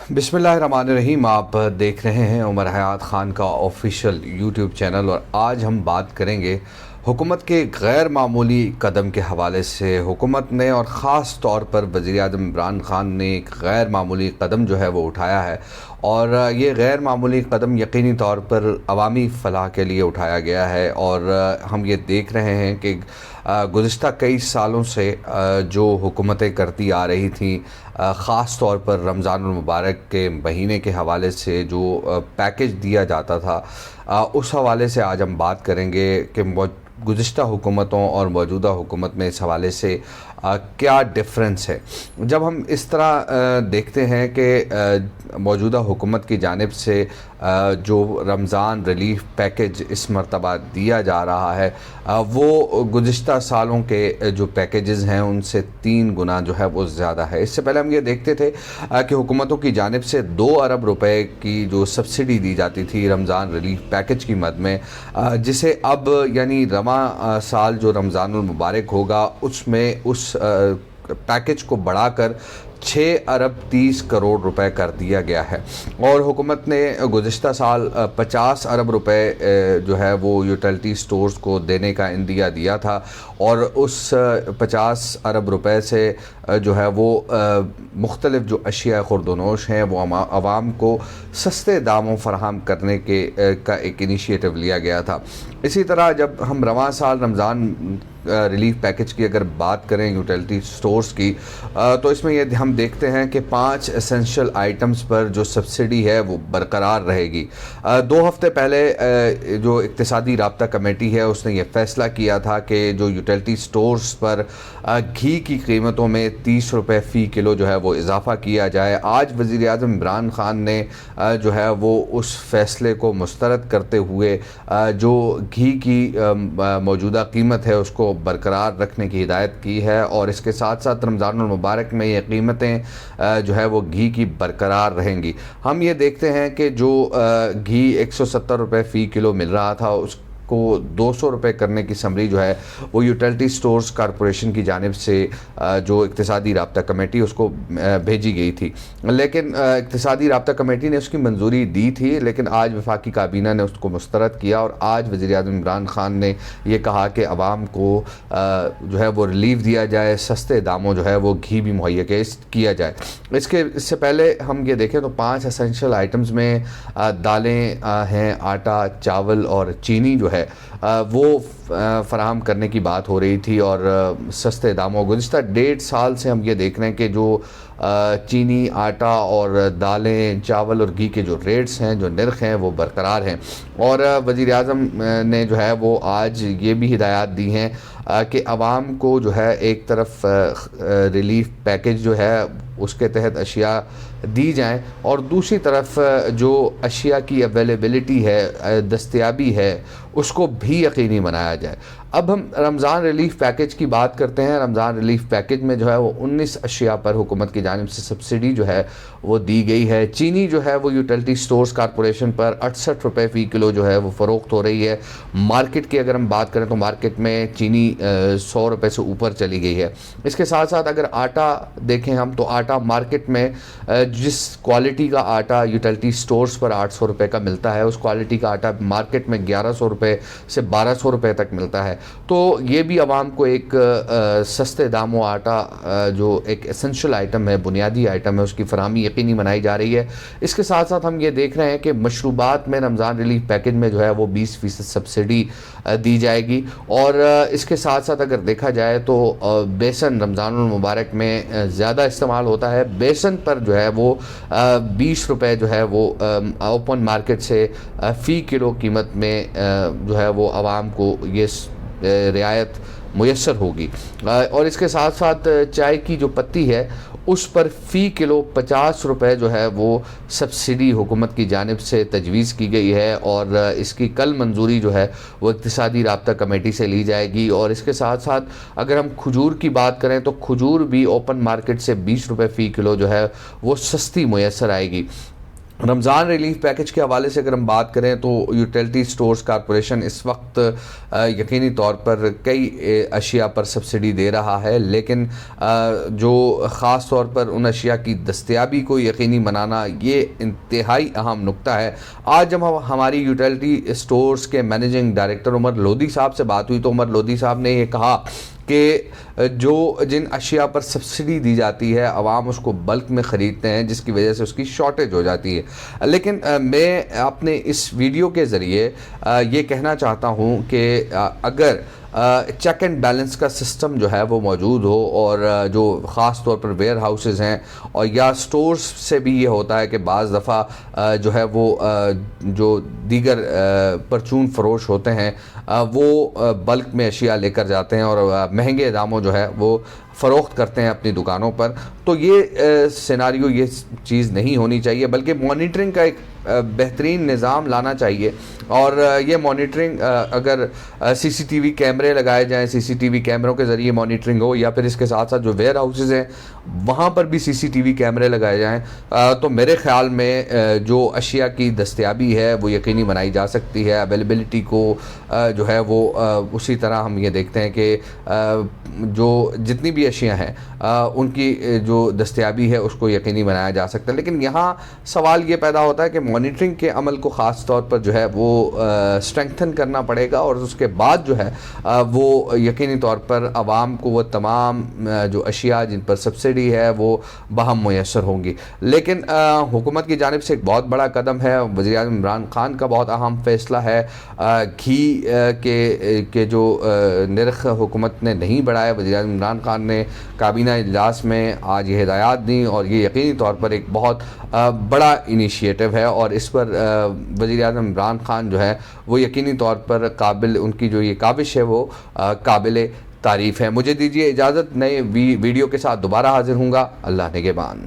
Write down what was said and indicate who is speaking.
Speaker 1: बिस्मिल्लाहिर्रहमानिर्रहीम। आप देख रहे हैं उमर हयात ख़ान का ऑफिशियल यूट्यूब चैनल और आज हम बात करेंगे हुकूमत के गैर मामूली कदम के हवाले से। हुकूमत ने और ख़ास तौर पर वज़ीर-ए-आज़म इमरान ख़ान ने एक गैर मामूली कदम जो है वो उठाया है और ये गैर मामूली कदम यकीनी तौर पर अवामी फ़लाह के लिए उठाया गया है। और हम ये देख रहे हैं कि गुज़िश्ता कई सालों से जो हुकूमतें करती आ रही थीं, ख़ास तौर पर रमज़ानुल मुबारक के महीने के हवाले से जो पैकेज दिया जाता था, उस हवाले से आज हम बात करेंगे कि गुज़िश्ता हुकूमतों और मौजूदा हुकूमत में इस हवाले से क्या डिफरेंस है। जब हम इस तरह देखते हैं कि मौजूदा हुकूमत की जानिब से जो रमज़ान रिलीफ पैकेज इस मरतबा दिया जा रहा है, वो गुज़िश्ता सालों के जो पैकेजेस हैं उनसे 3 गुना जो है वो ज़्यादा है। इससे पहले हम ये देखते थे कि हुकूमतों की जानिब से 2 अरब रुपए की जो सब्सिडी दी जाती थी रमज़ान रिलीफ पैकेज की मद में, जिसे अब यानी रवां साल जो रमज़ानुल मुबारक होगा उसमें उस पैकेज को बढ़ाकर 6 अरब 30 करोड़ रुपए कर दिया गया है। और हुकूमत ने गुज़िश्ता साल 50 अरब रुपए जो है वो यूटिलिटी स्टोर्स को देने का इंदिया दिया था और उस 50 अरब रुपए से जो है वो मुख्तलिफ जो अशिया खुर्दनोश हैं वो आवाम को सस्ते दामों फराहम करने का एक इनिशिएटिव लिया गया था। इसी तरह जब हम रवां साल रमज़ान रिलीफ पैकेज की अगर बात करें यूटिलिटी स्टोर्स की, तो इसमें ये हम देखते हैं कि 5 एसेंशियल आइटम्स पर जो सब्सिडी है वो बरकरार रहेगी। 2 हफ्ते पहले जो इक्तिसादी राब्ता कमेटी है उसने ये फ़ैसला किया था कि जो यूटिलिटी स्टोर्स पर घी की कीमतों में 30 रुपये फ़ी किलो जो है वो इजाफ़ा किया जाए। आज वज़ीर-ए-आज़म इमरान ख़ान ने जो है वो उस फ़ैसले को मुस्तरद करते हुए जो घी की मौजूदा कीमत है उसको बरकरार रखने की हिदायत की है और इसके साथ साथ रमज़ानुल मुबारक में ये कीमतें जो है वो घी की बरकरार रहेंगी। हम ये देखते हैं कि जो घी 170 रुपये फ़ी किलो मिल रहा था उसको 200 रुपये करने की समरी जो है वो यूटिलिटी स्टोर्स कॉरपोरेशन की जानिब से जो इक्तिसादी राब्ता कमेटी उसको भेजी गई थी, लेकिन इक्तिसादी राब्ता कमेटी ने उसकी मंजूरी दी थी, लेकिन आज वफाकी काबीना ने उसको मुस्तरद किया और आज वज़ीर-ए-आज़म इमरान ख़ान ने ये कहा कि आवाम को जो है वो रिलीफ दिया जाए, सस्ते दामों जो है वो घी भी मुहैया किया जाए। इससे पहले हम ये देखें तो 5 एसेंशियल आइटम्स में दालें हैं, आटा, चावल और चीनी जो है वो फराहम करने की बात हो रही थी और सस्ते दामों। गुज़िश्ता 1.5 साल से हम ये देख रहे हैं कि जो चीनी, आटा और दालें, चावल और घी के जो रेट्स हैं, जो नर्ख हैं वो बरकरार हैं। और वज़ीर-ए-आज़म ने जो है वो आज ये भी हिदायत दी हैं कि आवाम को जो है एक तरफ रिलीफ पैकेज जो है उसके तहत अशिया दी जाएं और दूसरी तरफ जो अशिया की अवेलेबिलिटी है, दस्तयाबी है, उसको भी यकीनी बनाया जाए। अब हम रमज़ान रिलीफ पैकेज की बात करते हैं। रमज़ान रिलीफ पैकेज में जो है वो 19 अशिया पर हुकूमत की जानिब से सब्सिडी जो है वो दी गई है। चीनी जो है वो यूटिलिटी स्टोर्स कॉरपोरेशन पर 68 रुपये फ़ी किलो जो है वो फ़रोख्त हो रही है। मार्केट की अगर हम बात करें तो मार्केट में चीनी 100 रुपये से ऊपर चली गई है। इसके साथ साथ अगर आटा देखें हम तो आटा मार्केट में जिस क्वालिटी का आटा यूटिलिटी स्टोर्स पर 800 रुपये का मिलता है, उस क्वालिटी का आटा मार्केट में 1100 रुपये से 1200 रुपये तक मिलता है। तो ये भी आवाम को एक सस्ते दामों आटा जो एक एसेंशियल आइटम है, बुनियादी आइटम है, उसकी फराहमी यकीनी बनाई जा रही है। इसके साथ साथ हम ये देख रहे हैं कि मशरूबात में रमज़ान रिलीफ पैकेज में जो है वो 20% सब्सिडी दी जाएगी। और इसके साथ साथ अगर देखा जाए तो बेसन रमज़ानुल मुबारक में ज़्यादा इस्तेमाल होता है। बेसन पर जो है वो 20 रुपये जो है वो ओपन मार्केट से फ़ी किलो कीमत में जो है वो आवाम को ये रियायत मुयस्सर होगी। और इसके साथ साथ चाय की जो पत्ती है उस पर फ़ी किलो 50 रुपये जो है वो सब्सिडी हुकूमत की जानिब से तजवीज़ की गई है और इसकी कल मंजूरी जो है वो इक्तिसादी राब्ता कमेटी से ली जाएगी। और इसके साथ साथ अगर हम खजूर की बात करें तो खजूर भी ओपन मार्केट से 20 रुपये फ़ी किलो जो है वो सस्ती मुयस्सर आएगी। رمضان ریلیف پیکج کے حوالے سے اگر ہم بات کریں تو یوٹیلٹی سٹورز کارپوریشن اس وقت یقینی طور پر کئی اشیاء پر سبسڈی دے رہا ہے، لیکن جو خاص طور پر ان اشیاء کی دستیابی کو یقینی بنانا یہ انتہائی اہم نکتہ ہے۔ آج جب ہماری یوٹیلٹی سٹورز کے مینیجنگ ڈائریکٹر عمر لودھی صاحب سے بات ہوئی تو عمر لودھی صاحب نے یہ کہا کہ جن اشیاء پر سبسڈی دی جاتی ہے عوام اس کو بلک میں خریدتے ہیں، جس کی وجہ سے اس کی شارٹیج ہو جاتی ہے۔ لیکن میں اپنے اس ویڈیو کے ذریعے یہ کہنا چاہتا ہوں کہ اگر چیک اینڈ بیلنس کا سسٹم جو ہے وہ موجود ہو، اور جو خاص طور پر ویئر ہاؤسز ہیں اور یا سٹورز سے بھی یہ ہوتا ہے کہ بعض دفعہ جو ہے وہ جو دیگر پرچون فروش ہوتے ہیں وہ بلک میں اشیاء لے کر جاتے ہیں اور مہنگے داموں جو ہے وہ فروخت کرتے ہیں اپنی دکانوں پر، تو یہ سیناریو، یہ چیز نہیں ہونی چاہیے، بلکہ مانیٹرنگ کا ایک بہترین نظام لانا چاہیے۔ اور یہ مانیٹرنگ اگر سی سی ٹی وی کیمرے لگائے جائیں، سی سی ٹی وی کیمروں کے ذریعے مانیٹرنگ ہو، یا پھر اس کے ساتھ ساتھ جو ویئر ہاؤسز ہیں وہاں پر بھی سی سی ٹی وی کیمرے لگائے جائیں، تو میرے خیال میں جو اشیاء کی دستیابی ہے وہ یقینی بنائی جا سکتی ہے۔ اویلیبلٹی کو جو ہے وہ اسی طرح ہم یہ دیکھتے ہیں کہ جو جتنی بھی اشیاء ہیں ان کی جو دستیابی ہے اس کو یقینی بنایا جا سکتا ہے۔ لیکن یہاں سوال یہ پیدا ہوتا ہے کہ مانیٹرنگ کے عمل کو خاص طور پر جو ہے وہ اسٹرینگتھن کرنا پڑے گا، اور اس کے بعد جو ہے وہ یقینی طور پر عوام کو وہ تمام جو اشیاء جن پر سبسڈی ہے وہ بہم میسر ہوں گی۔ لیکن حکومت کی جانب سے ایک بہت بڑا قدم ہے، وزیر اعظم عمران خان کا بہت اہم فیصلہ ہے۔ گھی کے جو نرخ حکومت نے نہیں بڑھایا، وزیر اعظم عمران خان نے کابینہ اجلاس میں آج یہ ہدایات دیں، اور یہ یقینی طور پر ایک بہت بڑا انیشیٹو ہے، اور اس پر وزیر اعظم عمران خان جو ہے وہ یقینی طور پر ان کی جو یہ کاوش ہے وہ قابل تعریف ہے۔ مجھے دیجیے اجازت، نئے ویڈیو کے ساتھ دوبارہ حاضر ہوں گا۔ اللہ نگہبان۔